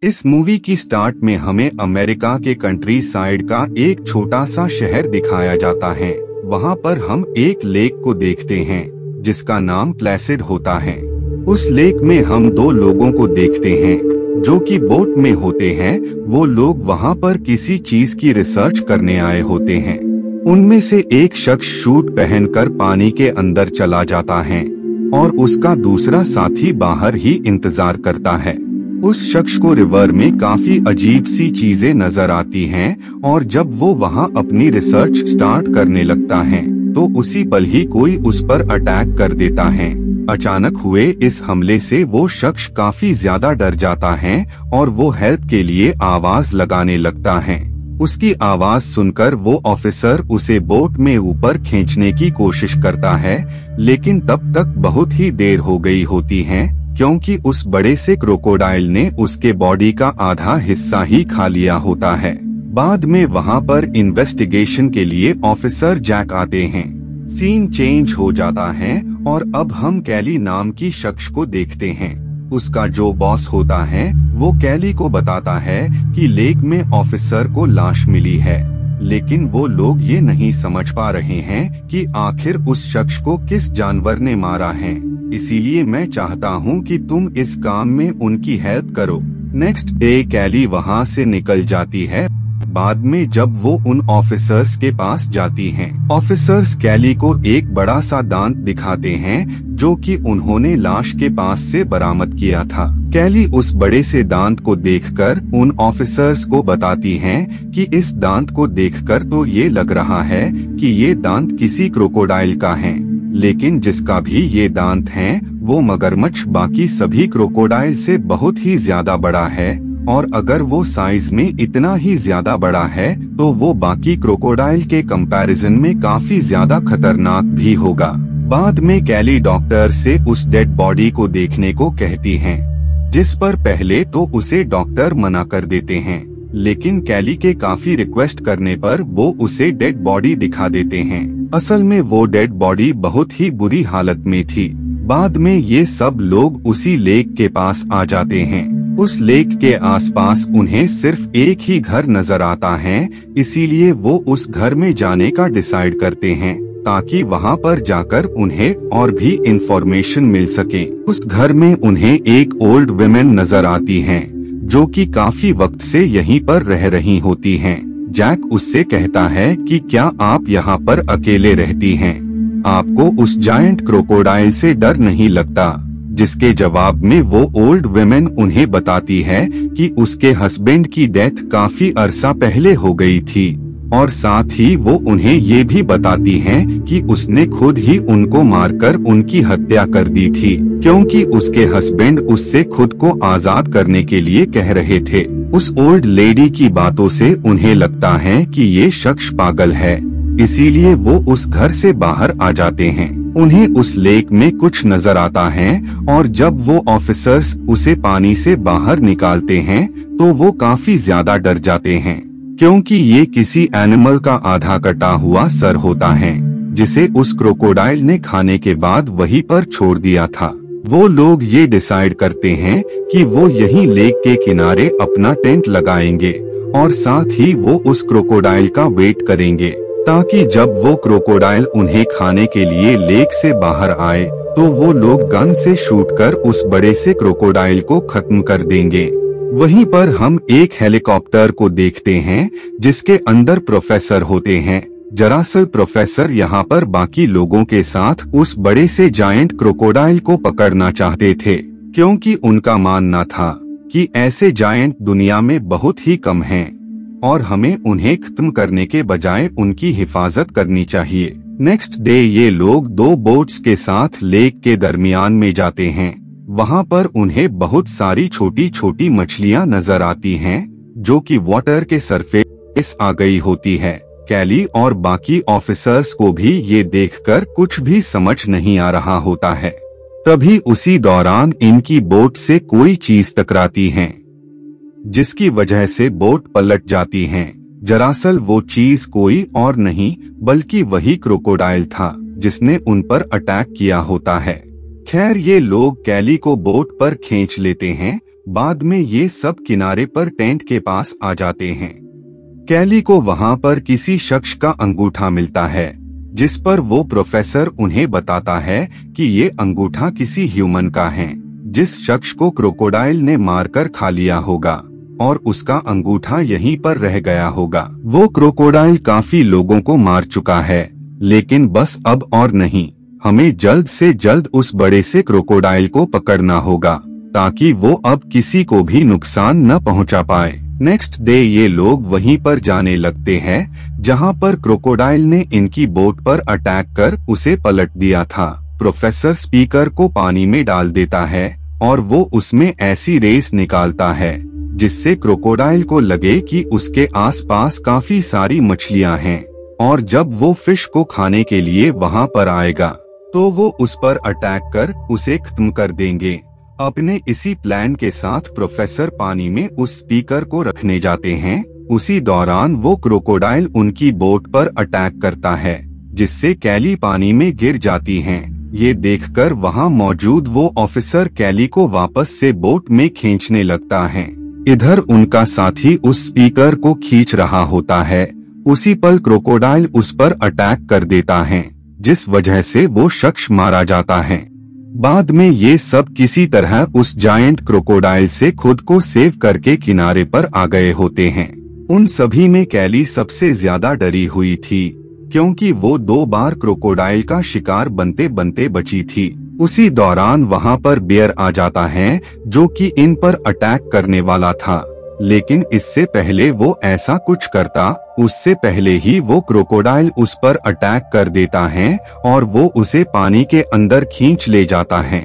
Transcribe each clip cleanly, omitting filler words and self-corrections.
इस मूवी की स्टार्ट में हमें अमेरिका के कंट्री साइड का एक छोटा सा शहर दिखाया जाता है। वहाँ पर हम एक लेक को देखते हैं जिसका नाम प्लेसिड होता है। उस लेक में हम दो लोगों को देखते हैं जो कि बोट में होते हैं। वो लोग वहाँ पर किसी चीज की रिसर्च करने आए होते हैं। उनमें से एक शख्स शूट पहनकर पानी के अंदर चला जाता है और उसका दूसरा साथी बाहर ही इंतजार करता है। उस शख्स को रिवर में काफी अजीब सी चीजें नजर आती हैं और जब वो वहाँ अपनी रिसर्च स्टार्ट करने लगता है तो उसी पल ही कोई उस पर अटैक कर देता है। अचानक हुए इस हमले से वो शख्स काफी ज्यादा डर जाता है और वो हेल्प के लिए आवाज लगाने लगता है। उसकी आवाज सुनकर वो ऑफिसर उसे बोट में ऊपर खींचने की कोशिश करता है, लेकिन तब तक बहुत ही देर हो गई होती है क्योंकि उस बड़े से क्रोकोडाइल ने उसके बॉडी का आधा हिस्सा ही खा लिया होता है। बाद में वहाँ पर इन्वेस्टिगेशन के लिए ऑफिसर जैक आते हैं। सीन चेंज हो जाता है और अब हम कैली नाम की शख्स को देखते हैं। उसका जो बॉस होता है वो कैली को बताता है कि लेक में ऑफिसर को लाश मिली है, लेकिन वो लोग ये नहीं समझ पा रहे हैं कि आखिर उस शख्स को किस जानवर ने मारा है। इसीलिए मैं चाहता हूँ कि तुम इस काम में उनकी हेल्प करो। नेक्स्ट डे कैली वहाँ से निकल जाती है। बाद में जब वो उन ऑफिसर्स के पास जाती हैं, ऑफिसर्स कैली को एक बड़ा सा दांत दिखाते हैं जो कि उन्होंने लाश के पास से बरामद किया था। कैली उस बड़े से दांत को देखकर उन ऑफिसर्स को बताती हैं कि इस दांत को देखकर तो ये लग रहा है कि ये दांत किसी क्रोकोडाइल का है, लेकिन जिसका भी ये दांत है वो मगरमच्छ बाकी सभी क्रोकोडाइल से बहुत ही ज्यादा बड़ा है और अगर वो साइज में इतना ही ज्यादा बड़ा है तो वो बाकी क्रोकोडाइल के कंपैरिजन में काफी ज्यादा खतरनाक भी होगा। बाद में कैली डॉक्टर से उस डेड बॉडी को देखने को कहती हैं, जिस पर पहले तो उसे डॉक्टर मना कर देते हैं, लेकिन कैली के काफी रिक्वेस्ट करने पर वो उसे डेड बॉडी दिखा देते हैं। असल में वो डेड बॉडी बहुत ही बुरी हालत में थी। बाद में ये सब लोग उसी लेक के पास आ जाते हैं। उस लेक के आसपास उन्हें सिर्फ एक ही घर नजर आता है, इसीलिए वो उस घर में जाने का डिसाइड करते हैं ताकि वहाँ पर जाकर उन्हें और भी इंफॉर्मेशन मिल सके। उस घर में उन्हें एक ओल्ड वुमेन नजर आती हैं जो कि काफी वक्त से यहीं पर रह रही होती हैं। जैक उससे कहता है कि क्या आप यहाँ पर अकेले रहती हैं? आपको उस जायंट क्रोकोडाइल से डर नहीं लगता? जिसके जवाब में वो ओल्ड वुमेन उन्हें बताती है कि उसके हस्बैंड की डेथ काफी अरसा पहले हो गई थी और साथ ही वो उन्हें ये भी बताती है कि उसने खुद ही उनको मारकर उनकी हत्या कर दी थी क्योंकि उसके हस्बैंड उससे खुद को आजाद करने के लिए कह रहे थे। उस ओल्ड लेडी की बातों से उन्हें लगता है कि ये शख्स पागल है, इसीलिए वो उस घर से बाहर आ जाते हैं। उन्हें उस लेक में कुछ नजर आता है और जब वो ऑफिसर्स उसे पानी से बाहर निकालते हैं तो वो काफी ज्यादा डर जाते हैं क्योंकि ये किसी एनिमल का आधा कटा हुआ सर होता है जिसे उस क्रोकोडाइल ने खाने के बाद वहीं पर छोड़ दिया था। वो लोग ये डिसाइड करते हैं कि वो यहीं लेक के किनारे अपना टेंट लगाएंगे और साथ ही वो उस क्रोकोडाइल का वेट करेंगे ताकि जब वो क्रोकोडाइल उन्हें खाने के लिए लेक से बाहर आए तो वो लोग गन से शूट कर उस बड़े से क्रोकोडाइल को खत्म कर देंगे। वहीं पर हम एक हेलीकॉप्टर को देखते हैं जिसके अंदर प्रोफेसर होते हैं। दरअसल प्रोफेसर यहाँ पर बाकी लोगों के साथ उस बड़े से जायंट क्रोकोडाइल को पकड़ना चाहते थे क्योंकि उनका मानना था कि ऐसे जायंट दुनिया में बहुत ही कम हैं और हमें उन्हें खत्म करने के बजाय उनकी हिफाजत करनी चाहिए। नेक्स्ट डे ये लोग दो बोट्स के साथ लेक के दरमियान में जाते हैं। वहाँ पर उन्हें बहुत सारी छोटी छोटी मछलियाँ नजर आती हैं जो कि वाटर के सरफेस आ गई होती है। कैली और बाकी ऑफिसर्स को भी ये देखकर कुछ भी समझ नहीं आ रहा होता है। तभी उसी दौरान इनकी बोट से कोई चीज टकराती है जिसकी वजह से बोट पलट जाती है। दरअसल वो चीज कोई और नहीं बल्कि वही क्रोकोडाइल था जिसने उन पर अटैक किया होता है। खैर ये लोग कैली को बोट पर खींच लेते हैं बाद में ये सब किनारे पर टेंट के पास आ जाते हैं। कैली को वहाँ पर किसी शख्स का अंगूठा मिलता है, जिस पर वो प्रोफेसर उन्हें बताता है कि ये अंगूठा किसी ह्यूमन का है, जिस शख्स को क्रोकोडाइल ने मारकर खा लिया होगा और उसका अंगूठा यहीं पर रह गया होगा। वो क्रोकोडाइल काफी लोगों को मार चुका है, लेकिन बस अब और नहीं, हमें जल्द से जल्द उस बड़े से क्रोकोडाइल को पकड़ना होगा ताकि वो अब किसी को भी नुकसान न पहुंचा पाए। नेक्स्ट डे ये लोग वहीं पर जाने लगते हैं जहां पर क्रोकोडाइल ने इनकी बोट पर अटैक कर उसे पलट दिया था। प्रोफेसर स्पीकर को पानी में डाल देता है और वो उसमें ऐसी रेस निकालता है जिससे क्रोकोडाइल को लगे कि उसके आसपास काफी सारी मछलियां हैं और जब वो फिश को खाने के लिए वहां पर आएगा तो वो उस पर अटैक कर उसे खत्म कर देंगे। अपने इसी प्लान के साथ प्रोफेसर पानी में उस स्पीकर को रखने जाते हैं। उसी दौरान वो क्रोकोडाइल उनकी बोट पर अटैक करता है, जिससे कैली पानी में गिर जाती हैं। ये देखकर वहां मौजूद वो ऑफिसर कैली को वापस से बोट में खींचने लगता है। इधर उनका साथी उस स्पीकर को खींच रहा होता है। उसी पल क्रोकोडाइल उस पर अटैक कर देता है, जिस वजह से वो शख्स मारा जाता है। बाद में ये सब किसी तरह उस जायंट क्रोकोडाइल से खुद को सेव करके किनारे पर आ गए होते हैं। उन सभी में कैली सबसे ज्यादा डरी हुई थी, क्योंकि वो 2 बार क्रोकोडाइल का शिकार बनते बनते बची थी। उसी दौरान वहां पर बियर आ जाता है, जो कि इन पर अटैक करने वाला था, लेकिन इससे पहले वो ऐसा कुछ करता, उससे पहले ही वो क्रोकोडाइल उस पर अटैक कर देता है और वो उसे पानी के अंदर खींच ले जाता है।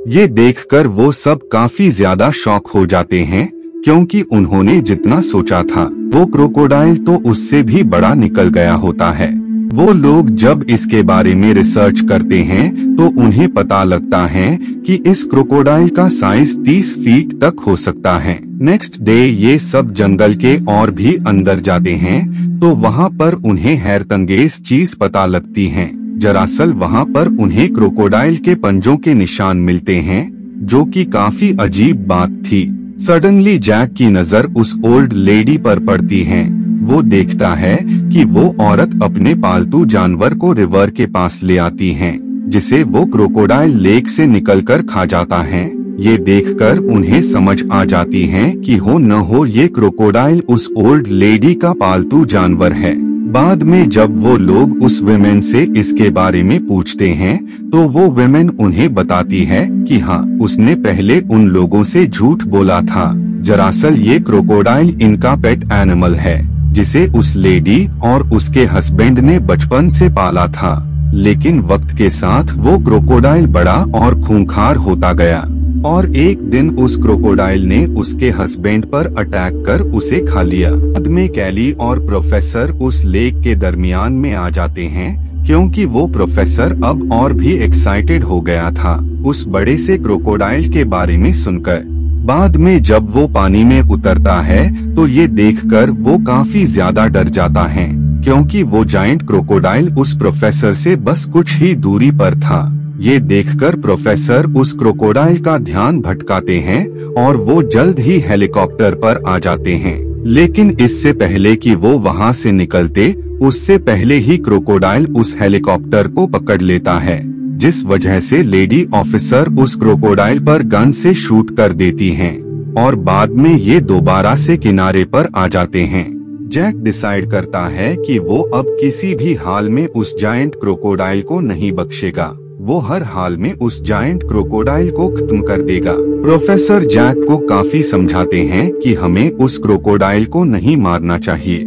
ये देखकर वो सब काफी ज्यादा शॉक हो जाते हैं, क्योंकि उन्होंने जितना सोचा था वो क्रोकोडाइल तो उससे भी बड़ा निकल गया होता है। वो लोग जब इसके बारे में रिसर्च करते हैं तो उन्हें पता लगता है कि इस क्रोकोडाइल का साइज 30 फीट तक हो सकता है। नेक्स्ट डे ये सब जंगल के और भी अंदर जाते हैं तो वहाँ पर उन्हें हैरतअंगेज चीज पता लगती है। दरअसल वहाँ पर उन्हें क्रोकोडाइल के पंजों के निशान मिलते हैं, जो कि काफी अजीब बात थी। सडनली जैक की नजर उस ओल्ड लेडी पर पड़ती है। वो देखता है कि वो औरत अपने पालतू जानवर को रिवर के पास ले आती है, जिसे वो क्रोकोडाइल लेक से निकलकर खा जाता है। ये देखकर उन्हें समझ आ जाती है कि हो न हो ये क्रोकोडाइल उस ओल्ड लेडी का पालतू जानवर है। बाद में जब वो लोग उस विमेन से इसके बारे में पूछते हैं तो वो विमेन उन्हें बताती है कि हाँ, उसने पहले उन लोगों से झूठ बोला था। दरअसल ये क्रोकोडाइल इनका पेट एनिमल है, जिसे उस लेडी और उसके हस्बैंड ने बचपन से पाला था, लेकिन वक्त के साथ वो क्रोकोडाइल बड़ा और खूंखार होता गया और एक दिन उस क्रोकोडाइल ने उसके हस्बैंड पर अटैक कर उसे खा लिया। बाद में कैली और प्रोफेसर उस लेक के दरमियान में आ जाते हैं, क्योंकि वो प्रोफेसर अब और भी एक्साइटेड हो गया था उस बड़े से क्रोकोडाइल के बारे में सुनकर। बाद में जब वो पानी में उतरता है तो ये देखकर वो काफी ज्यादा डर जाता है, क्योंकि वो जायंट क्रोकोडाइल उस प्रोफेसर से बस कुछ ही दूरी पर था। ये देखकर प्रोफेसर उस क्रोकोडाइल का ध्यान भटकाते हैं और वो जल्द ही हेलीकॉप्टर पर आ जाते हैं। लेकिन इससे पहले कि वो वहाँ से निकलते, उससे पहले ही क्रोकोडाइल उस हेलीकॉप्टर को पकड़ लेता है, जिस वजह से लेडी ऑफिसर उस क्रोकोडाइल पर गन से शूट कर देती हैं और बाद में ये दोबारा से किनारे पर आ जाते हैं। जैक डिसाइड करता है कि वो अब किसी भी हाल में उस जायंट क्रोकोडाइल को नहीं बख्शेगा। वो हर हाल में उस जायंट क्रोकोडाइल को खत्म कर देगा। प्रोफेसर जैक को काफी समझाते हैं कि हमें उस क्रोकोडाइल को नहीं मारना चाहिए,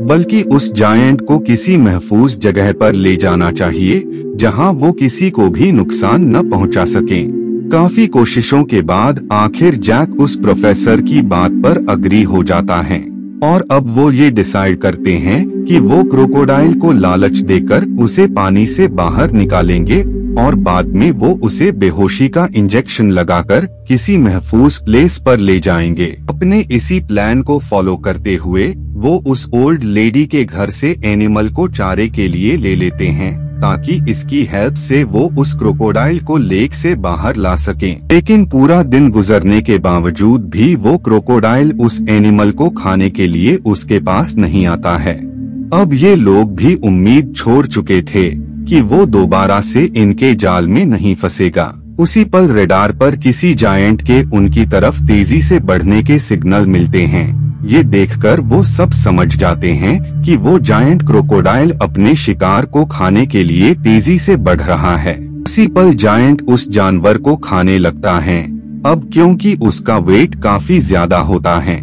बल्कि उस जायंट को किसी महफूज जगह पर ले जाना चाहिए जहां वो किसी को भी नुकसान न पहुंचा सके। काफी कोशिशों के बाद आखिर जैक उस प्रोफेसर की बात पर अग्री हो जाता है और अब वो ये डिसाइड करते हैं कि वो क्रोकोडाइल को लालच देकर उसे पानी से बाहर निकालेंगे और बाद में वो उसे बेहोशी का इंजेक्शन लगाकर किसी महफूज प्लेस पर ले जाएंगे। अपने इसी प्लान को फॉलो करते हुए वो उस ओल्ड लेडी के घर से एनिमल को चारे के लिए ले लेते हैं ताकि इसकी हेल्प से वो उस क्रोकोडाइल को लेक से बाहर ला सकें। लेकिन पूरा दिन गुजरने के बावजूद भी वो क्रोकोडाइल उस एनिमल को खाने के लिए उसके पास नहीं आता है। अब ये लोग भी उम्मीद छोड़ चुके थे कि वो दोबारा से इनके जाल में नहीं फंसेगा। उसी पल रेडार पर किसी जायंट के उनकी तरफ तेजी से बढ़ने के सिग्नल मिलते हैं। ये देखकर वो सब समझ जाते हैं कि वो जायंट क्रोकोडाइल अपने शिकार को खाने के लिए तेजी से बढ़ रहा है। उसी पल जायंट उस जानवर को खाने लगता है, अब क्योंकि उसका वेट काफी ज्यादा होता है,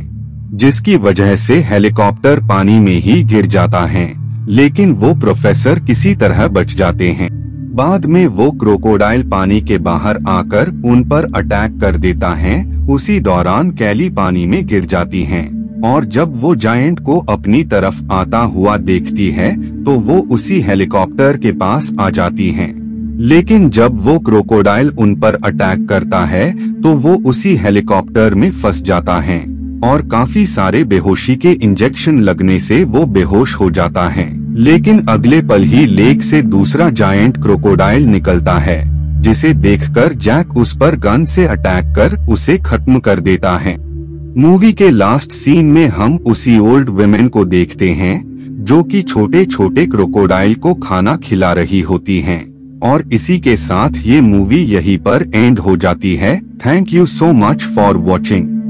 जिसकी वजह से हेलीकॉप्टर पानी में ही गिर जाता है। लेकिन वो प्रोफेसर किसी तरह बच जाते हैं। बाद में वो क्रोकोडाइल पानी के बाहर आकर उन पर अटैक कर देता है। उसी दौरान कैली पानी में गिर जाती हैं और जब वो जायंट को अपनी तरफ आता हुआ देखती है तो वो उसी हेलीकॉप्टर के पास आ जाती हैं। लेकिन जब वो क्रोकोडाइल उन पर अटैक करता है तो वो उसी हेलीकॉप्टर में फंस जाता है और काफी सारे बेहोशी के इंजेक्शन लगने से वो बेहोश हो जाता है। लेकिन अगले पल ही लेक से दूसरा जायंट क्रोकोडाइल निकलता है, जिसे देखकर जैक उस पर गन से अटैक कर उसे खत्म कर देता है। मूवी के लास्ट सीन में हम उसी ओल्ड वुमेन को देखते हैं जो कि छोटे छोटे क्रोकोडाइल को खाना खिला रही होती हैं। और इसी के साथ ये मूवी यहीं पर एंड हो जाती है। Thank you so much for watching.